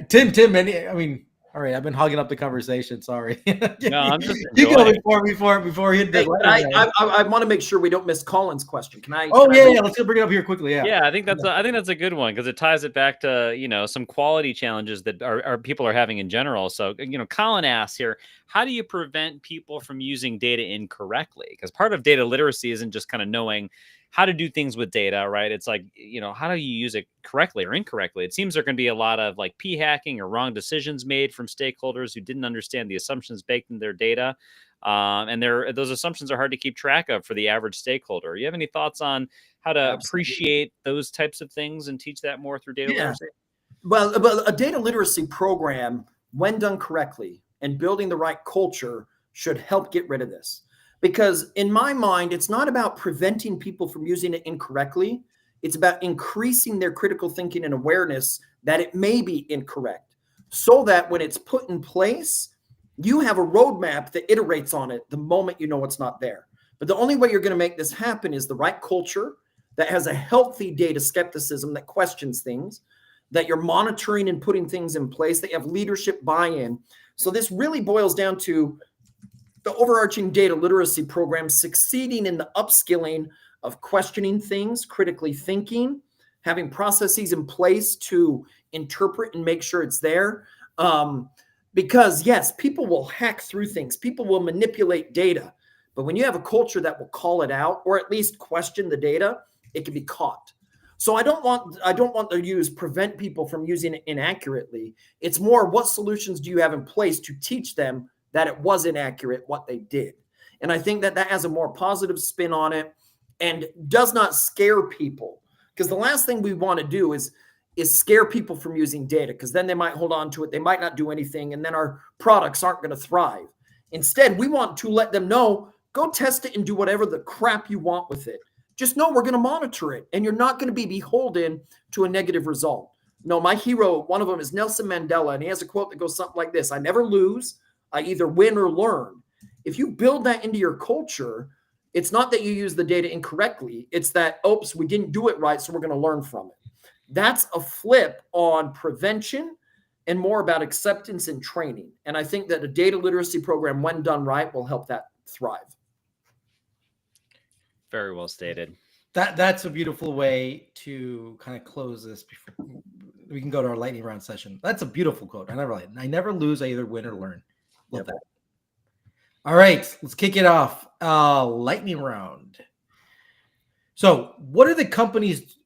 Tim, all right, I've been hogging up the conversation. Sorry. No, I'm just you go enjoying before he does. I want to make sure we don't miss Colin's question. Can I? Let's bring it up here quickly. Yeah. I think that's a good one, because it ties it back to some quality challenges that our people are having in general. So Colin asks here, how do you prevent people from using data incorrectly? Because part of data literacy isn't just kind of knowing how to do things with data, right? It's like, how do you use it correctly or incorrectly? It seems there can be a lot of like p-hacking or wrong decisions made from stakeholders who didn't understand the assumptions baked in their data. And those assumptions are hard to keep track of for the average stakeholder. You have any thoughts on how to Absolutely. appreciate those types of things and teach that more through data Yeah. literacy? Well, a data literacy program, when done correctly and building the right culture, should help get rid of this. Because in my mind, it's not about preventing people from using it incorrectly. It's about increasing their critical thinking and awareness that it may be incorrect, so that when it's put in place, you have a roadmap that iterates on it the moment you know it's not there. But the only way you're going to make this happen is the right culture that has a healthy data skepticism, that questions things, that you're monitoring and putting things in place, that you have leadership buy-in. So this really boils down to the overarching data literacy program succeeding in the upskilling of questioning things, critically thinking, having processes in place to interpret and make sure it's there. Because yes, people will hack through things, people will manipulate data, but when you have a culture that will call it out or at least question the data, it can be caught. So I don't want to prevent people from using it inaccurately. It's more, what solutions do you have in place to teach them that it was inaccurate what they did? And I think that has a more positive spin on it and does not scare people, because the last thing we want to do is scare people from using data, because then they might hold on to it, they might not do anything, and then our products aren't going to thrive. Instead, we want to let them know, go test it and do whatever the crap you want with it. Just know we're going to monitor it, and you're not going to be beholden to a negative result. No, my hero, one of them is Nelson Mandela, and he has a quote that goes something like this: I never lose, I either win or learn. If you build that into your culture, it's not that you use the data incorrectly. It's that, oops, we didn't do it right, so we're going to learn from it. That's a flip on prevention and more about acceptance and training. And I think that a data literacy program, when done right, will help that thrive. Very well stated. That's a beautiful way to kind of close this before we can go to our lightning round session. That's a beautiful quote. I never lose, I either win or learn. Love that. All right, let's kick it off. Lightning round. So what are the companies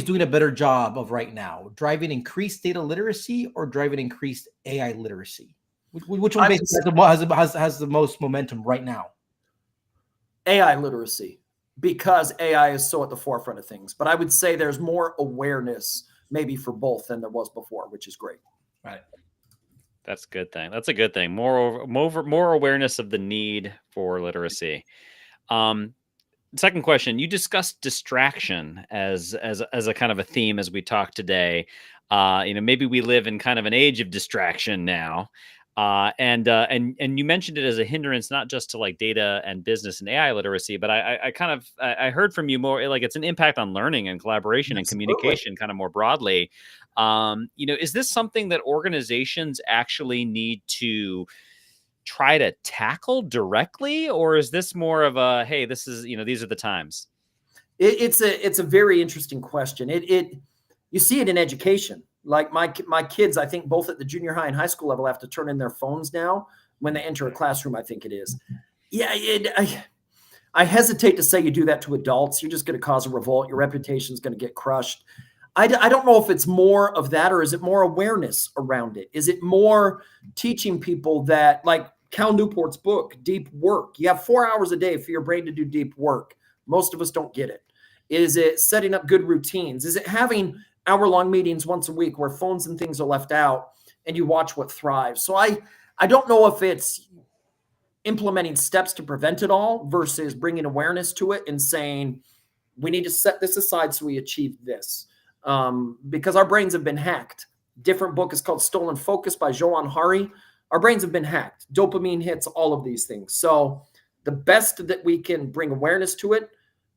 doing a better job of right now? Driving increased data literacy or driving increased AI literacy? Which one basically has the most momentum right now? AI literacy, because AI is so at the forefront of things. But I would say there's more awareness maybe for both than there was before, which is great. Right. That's a good thing. That's a good thing. More awareness of the need for literacy. Second question: you discussed distraction as a kind of a theme as we talk today. Maybe we live in kind of an age of distraction now. And you mentioned it as a hindrance, not just to like data and business and AI literacy, but I heard from you more like it's an impact on learning and collaboration and communication kind of more broadly. Is this something that organizations actually need to try to tackle directly, or is this more of a, hey, this is, these are the times? It's a very interesting question. You see it in education. Like my kids, I think both at the junior high and high school level have to turn in their phones now when they enter a classroom, I think it is. Yeah, I hesitate to say you do that to adults. You're just going to cause a revolt. Your reputation is going to get crushed. I don't know if it's more of that, or is it more awareness around it? Is it more teaching people that, like Cal Newport's book, Deep Work, you have 4 hours a day for your brain to do deep work. Most of us don't get it. Is it setting up good routines? Is it having hour-long meetings once a week where phones and things are left out and you watch what thrives? So I don't know if it's implementing steps to prevent it all versus bringing awareness to it and saying, we need to set this aside so we achieve this. Because our brains have been hacked. Different book is called Stolen Focus by Johan Hari. Our brains have been hacked. Dopamine hits, all of these things. So the best that we can bring awareness to it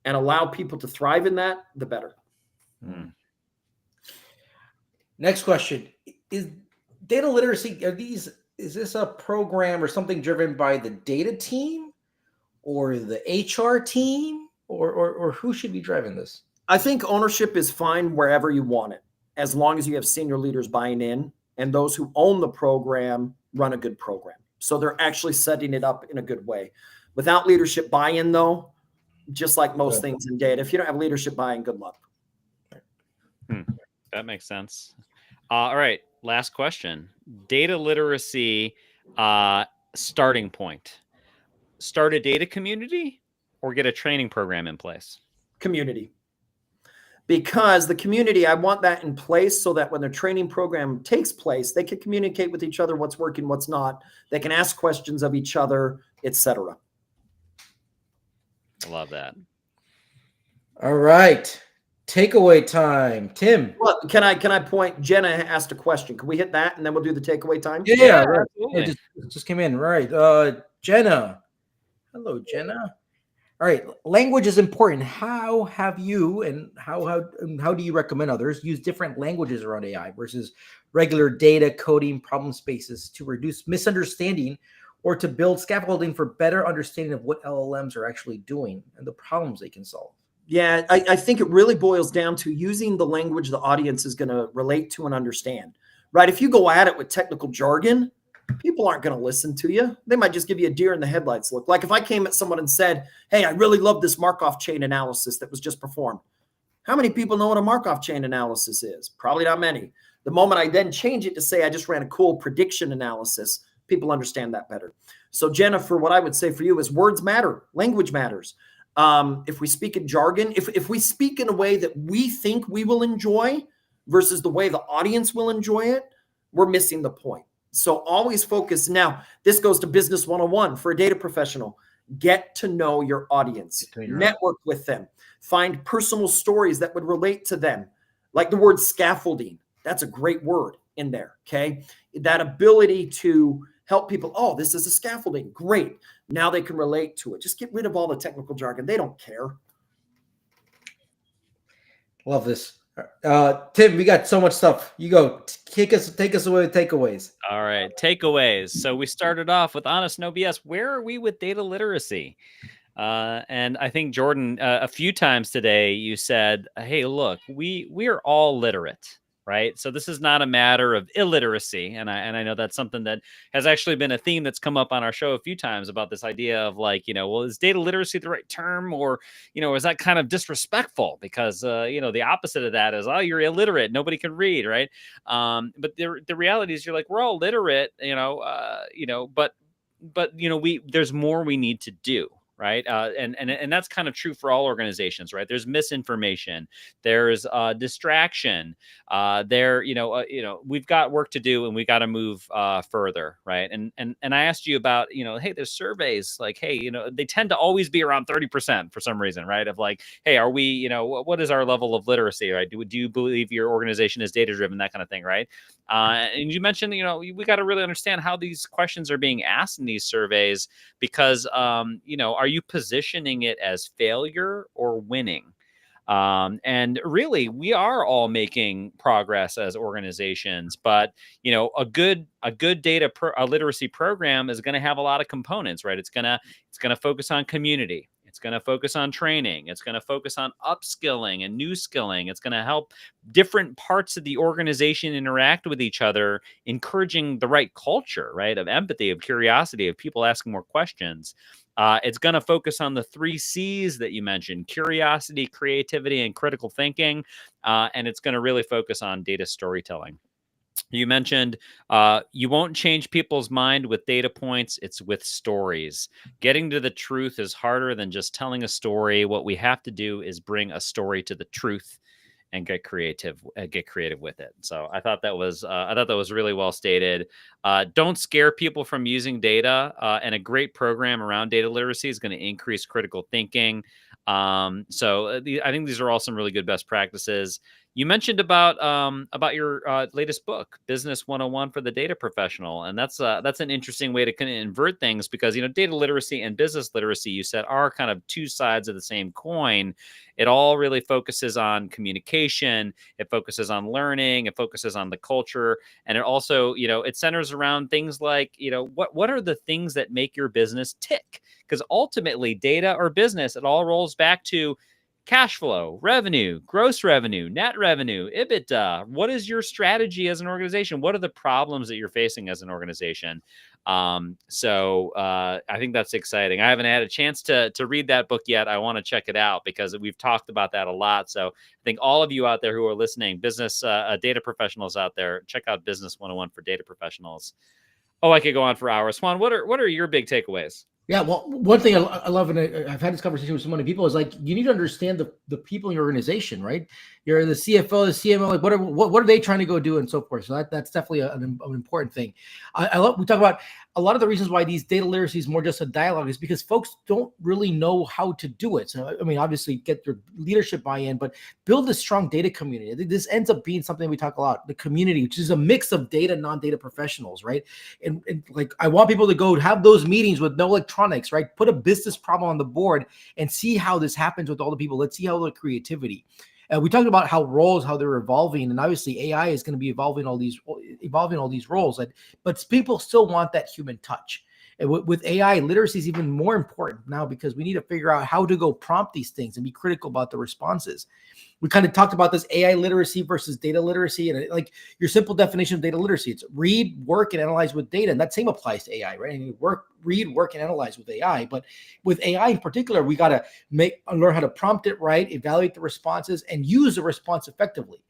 and allow people to thrive in that, the better. Next question. Is data literacy, is this a program or something driven by the data team or the HR team or who should be driving this? I think ownership is fine wherever you want it, as long as you have senior leaders buying in and those who own the program run a good program. So they're actually setting it up in a good way. Without leadership buy-in, though, just like most things in data, if you don't have leadership buy-in, good luck. That makes sense. All right, last question. Data literacy starting point. start a data community or get a training program in place? Community. Because the community, I want that in place so that when the training program takes place, they can communicate with each other what's working, what's not. They can ask questions of each other, etc. I love that. All right. Takeaway time. Tim. Well, can I point? Jenna asked a question. Can we hit that and then we'll do the takeaway time? Yeah, right. Absolutely. It just came in. Right. Jenna. Hello, Jenna. All right. Language is important. How have you and how do you recommend others use different languages around AI versus regular data coding problem spaces to reduce misunderstanding or to build scaffolding for better understanding of what LLMs are actually doing and the problems they can solve? Yeah, I think it really boils down to using the language the audience is going to relate to and understand, right? If you go at it with technical jargon, people aren't going to listen to you. They might just give you a deer in the headlights look. Like if I came at someone and said, hey, I really love this Markov chain analysis that was just performed. How many people know what a Markov chain analysis is? Probably not many. The moment I then change it to say I just ran a cool prediction analysis, people understand that better. So Jennifer, what I would say for you is words matter, language matters. If we speak in jargon, if we speak in a way that we think we will enjoy versus the way the audience will enjoy it, we're missing the point. So always focus. Now, this goes to business 101 for a data professional. Get to know your audience, network with them, find personal stories that would relate to them. Like the word scaffolding, that's a great word in there, okay? That ability to help people, oh, this is a scaffolding, great. Now they can relate to it. Just get rid of all the technical jargon. They don't care. Love this. Tim, we got so much stuff. You go. Take us away with takeaways. All right, takeaways. So we started off with honest, no BS. Where are we with data literacy? And I think Jordan, a few times today, you said, "Hey, look, we are all literate, right? So this is not a matter of illiteracy." And I know that's something that has actually been a theme that's come up on our show a few times about this idea of like, well, is data literacy the right term, or is that kind of disrespectful? Because the opposite of that is, oh, you're illiterate, nobody can read, right? But the reality is, you're like, we're all literate, but there's more we need to do. Right. And that's kind of true for all organizations, right? There's misinformation, there's distraction, we've got work to do and we got to move further. Right. And I asked you about, hey, there's surveys like, hey, they tend to always be around 30% for some reason, right? Of like, hey, are we, what is our level of literacy, right? Do you believe your organization is data driven, that kind of thing, right? And you mentioned, we got to really understand how these questions are being asked in these surveys, because, are you positioning it as failure or winning? And really, we are all making progress as organizations, but a good data literacy program is going to have a lot of components, right? It's gonna focus on community. It's going to focus on training. It's going to focus on upskilling and new skilling. It's going to help different parts of the organization interact with each other, encouraging the right culture, right? Of empathy, of curiosity, of people asking more questions. It's going to focus on the 3 C's that you mentioned: curiosity, creativity, and critical thinking. And it's going to really focus on data storytelling. You mentioned you won't change people's mind with data points. It's with stories. Getting to the truth is harder than just telling a story. What we have to do is bring a story to the truth and get creative with it. So I thought that was really well stated. Don't scare people from using data, and a great program around data literacy is going to increase critical thinking. I think these are all some really good best practices. You mentioned about your latest book, Business 101 for the Data Professional, and that's an interesting way to kind of invert things, because data literacy and business literacy, you said, are kind of two sides of the same coin. It all really focuses on communication. It focuses on learning. It focuses on the culture, and it also it centers around things like what are the things that make your business tick? Because ultimately, data or business, it all rolls back to cash flow, revenue, gross revenue, net revenue, EBITDA. What is your strategy as an organization? What are the problems that you're facing as an organization? I think that's exciting. I haven't had a chance to read that book yet. I want to check it out because we've talked about that a lot. So I think all of you out there who are listening, business data professionals out there, check out Business 101 for Data Professionals. Oh, I could go on for hours. Juan, what are your big takeaways? Yeah, well, one thing I love, and I've had this conversation with so many people, is like you need to understand the people in your organization, right? You're the CFO, the CMO, like what are they trying to go do and so forth. So that's definitely an important thing. I love we talk about a lot of the reasons why these data literacy is more just a dialogue is because folks don't really know how to do it. So I mean, obviously get your leadership buy-in, but build a strong data community. I think this ends up being something we talk a lot, the community, which is a mix of data, non-data professionals, right? And like I want people to go have those meetings with no electronics, right? Put a business problem on the board and see how this happens with all the people. Let's see how the creativity. We talked about how roles, how they're evolving, and obviously AI is going to be evolving all these roles. But people still want that human touch. And with AI, literacy is even more important now because we need to figure out how to go prompt these things and be critical about the responses. We kind of talked about this AI literacy versus data literacy, and like your simple definition of data literacy, it's read, work, and analyze with data, and that same applies to AI, right? I mean, read, work, and analyze with AI. But with AI in particular, we got to learn how to prompt it right, evaluate the responses, and use the response effectively.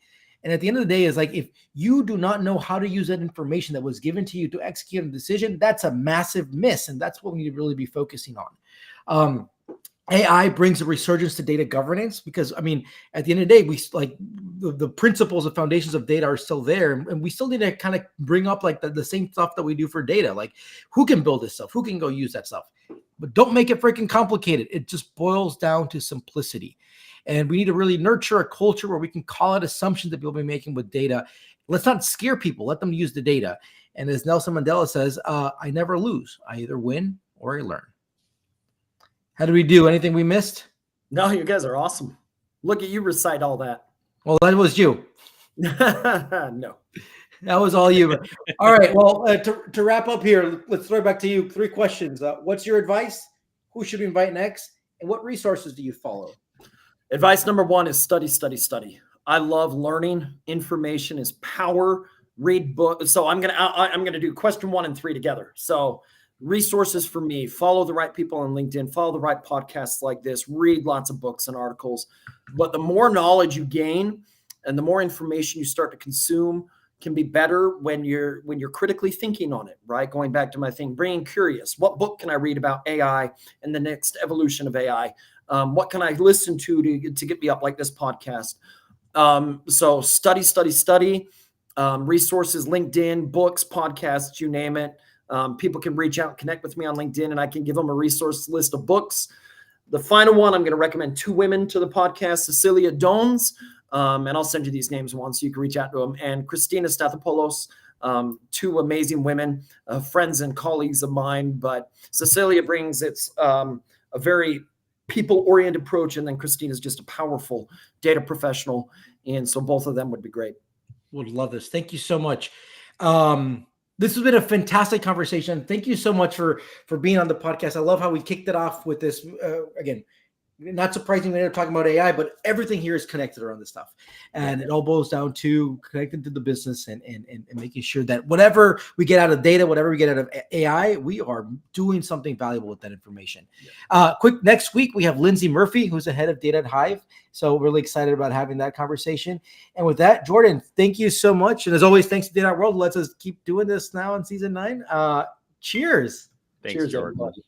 And at the end of the day, is like if you do not know how to use that information that was given to you to execute a decision, that's a massive miss, and that's what we need to really be focusing on. AI brings a resurgence to data governance because, I mean, at the end of the day, we like the principles, the foundations of data are still there. And we still need to kind of bring up like the same stuff that we do for data. Like who can build this stuff? Who can go use that stuff? But don't make it freaking complicated. It just boils down to simplicity. And we need to really nurture a culture where we can call out assumptions that people be making with data. Let's not scare people. Let them use the data. And as Nelson Mandela says, I never lose. I either win or I learn. How do we do? Anything we missed? No, you guys are awesome. Look at you recite all that. Well, that was you. No. That was all you. All right. Well, to wrap up here, let's throw it back to you. 3 questions. What's your advice? Who should we invite next? And what resources do you follow? Advice number 1 is study, study, study. I love learning. Information is power. Read books. So I'm gonna do question 1 and 3 together. So resources for me, follow the right people on LinkedIn, follow the right podcasts like this, read lots of books and articles. But the more knowledge you gain and the more information you start to consume can be better when you're critically thinking on it, right? Going back to my thing, being curious. What book can I read about AI and the next evolution of AI? What can I listen to get me up like this podcast? So study, study, study. Resources, LinkedIn, books, podcasts, you name it. People can reach out and connect with me on LinkedIn, and I can give them a resource list of books. The final one, I'm going to recommend 2 women to the podcast, Cecilia Dones, and I'll send you these names once so you can reach out to them, and Christina Stathopoulos, 2 amazing women, friends and colleagues of mine. But Cecilia brings a very people-oriented approach, and then Christina's just a powerful data professional, and so both of them would be great. Would love this. Thank you so much. This has been a fantastic conversation. Thank you so much for being on the podcast. I love how we kicked it off with this. Again, not surprisingly, they're talking about AI, but everything here is connected around this stuff. And it all boils down to connecting to the business and making sure that whatever we get out of data, whatever we get out of AI, we are doing something valuable with that information. Yeah. Quick, next week, we have Lindsay Murphy, who's the head of data at Hive. So really excited about having that conversation. And with that, Jordan, thank you so much. And as always, thanks to Data World. Let's us keep doing this now in season 9. Cheers. Thanks, Jordan. Everybody.